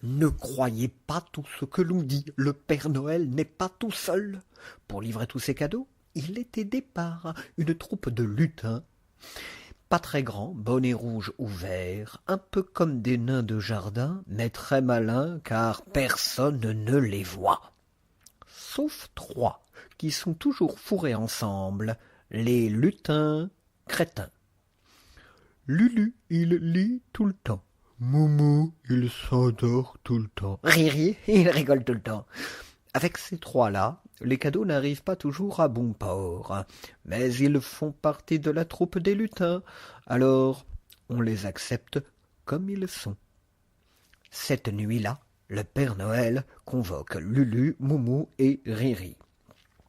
Ne croyez pas tout ce que l'on dit, le Père Noël n'est pas tout seul. Pour livrer tous ses cadeaux, il est aidé par une troupe de lutins, pas très grands, bonnets rouges ou verts, un peu comme des nains de jardin, mais très malins car personne ne les voit. Sauf 3, qui sont toujours fourrés ensemble, les lutins crétins. Lulu, il lit tout le temps. Moumou, il s'endort tout le temps. Riri, il rigole tout le temps. Avec ces 3-là, les cadeaux n'arrivent pas toujours à bon port, mais ils font partie de la troupe des lutins, alors on les accepte comme ils sont. Cette nuit-là, le Père Noël convoque Lulu, Moumou et Riri.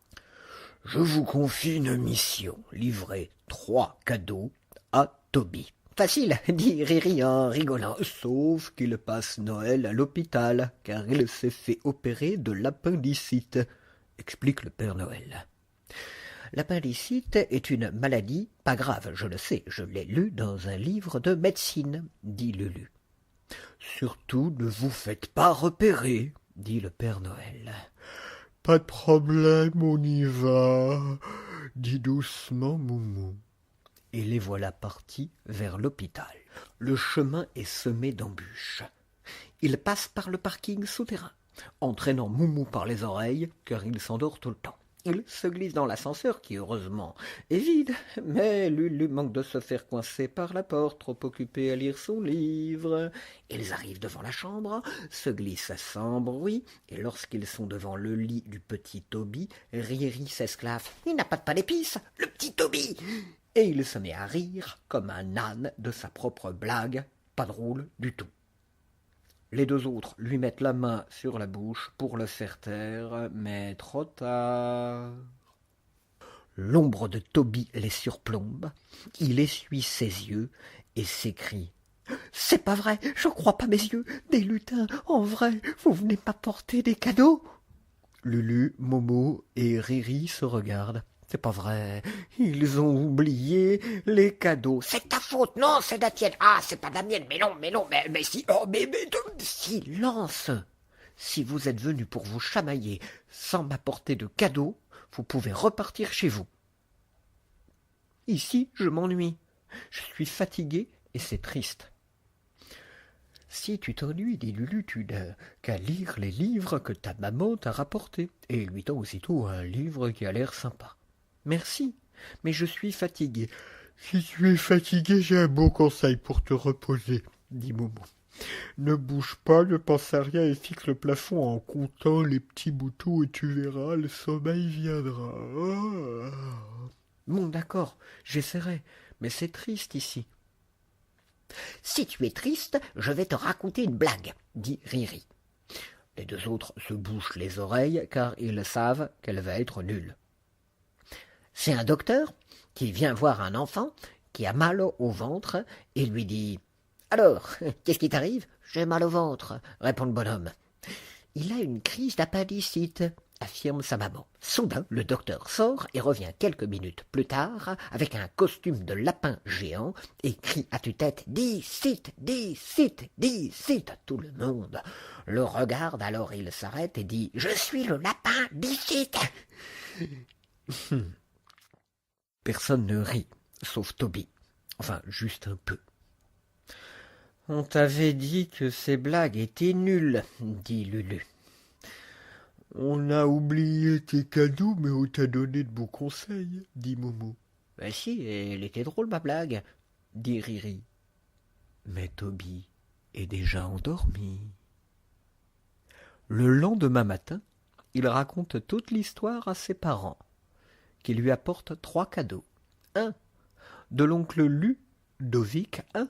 « Je vous confie une mission, livrer 3 cadeaux à Toby. » « Facile, dit Riri en rigolant, sauf qu'il passe Noël à l'hôpital, car il s'est fait opérer de l'appendicite, explique le Père Noël. L'appendicite est une maladie pas grave, je le sais, je l'ai lu dans un livre de médecine, dit Lulu. Surtout ne vous faites pas repérer, dit le Père Noël. Pas de problème, on y va, dit doucement Moumou. Et les voilà partis vers l'hôpital. Le chemin est semé d'embûches. Ils passent par le parking souterrain, entraînant Moumou par les oreilles, car il s'endort tout le temps. Ils se glissent dans l'ascenseur, qui heureusement est vide, mais Lulu manque de se faire coincer par la porte, trop occupé à lire son livre. Ils arrivent devant la chambre, se glissent sans bruit, et lorsqu'ils sont devant le lit du petit Toby, Riri s'esclave. « Il n'a pas de pain d'épices, le petit Toby !» Et il se met à rire comme un âne de sa propre blague, pas drôle du tout. Les 2 autres lui mettent la main sur la bouche pour le faire taire, mais trop tard. L'ombre de Toby les surplombe, il essuie ses yeux et s'écrie « C'est pas vrai, j'en crois pas mes yeux, des lutins, en vrai, vous venez m'apporter des cadeaux ?» Lulu, Momo et Riri se regardent. C'est pas vrai, ils ont oublié les cadeaux. C'est ta faute, non, c'est la tienne. Ah, c'est pas la mienne, mais non, mais si, oh, mais silence. Si vous êtes venus pour vous chamailler sans m'apporter de cadeaux, vous pouvez repartir chez vous. Ici, je m'ennuie. Je suis fatigué et c'est triste. Si tu t'ennuies, dit Lulu, tu n'as qu'à lire les livres que ta maman t'a rapportés. Et il lui tend aussitôt un livre qui a l'air sympa. Merci, mais je suis fatigué. Si tu es fatigué, j'ai un bon conseil pour te reposer, dit Momo. Ne bouge pas, ne pense à rien et fixe le plafond en comptant les petits boutons et tu verras, le sommeil viendra. Bon, d'accord, j'essaierai, mais c'est triste ici. Si tu es triste, je vais te raconter une blague, dit Riri. Les 2 autres se bouchent les oreilles car ils savent qu'elle va être nulle. C'est un docteur qui vient voir un enfant qui a mal au ventre et lui dit « Alors, qu'est-ce qui t'arrive ?»« J'ai mal au ventre, » répond le bonhomme. « Il a une crise d'appendicite, » affirme sa maman. Soudain, le docteur sort et revient quelques minutes plus tard avec un costume de lapin géant et crie à tue-tête « Dicite, dicite, dicite !» Tout le monde le regarde, alors il s'arrête et dit « Je suis le lapin dicite !» Personne ne rit, sauf Toby. Enfin, juste un peu. « On t'avait dit que ces blagues étaient nulles, » dit Lulu. « On a oublié tes cadeaux, mais on t'a donné de bons conseils, » dit Momo. « Ben si, elle était drôle ma blague, » dit Riri. Mais Toby est déjà endormi. Le lendemain matin, il raconte toute l'histoire à ses parents, qui lui apporte 3 cadeaux. 1 de l'oncle Ludovic, 1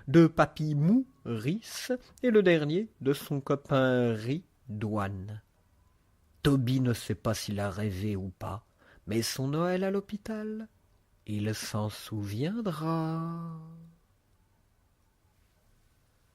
de papy Maurice et le dernier de son copain Ridouane. Toby ne sait pas s'il a rêvé ou pas, mais son Noël à l'hôpital, il s'en souviendra.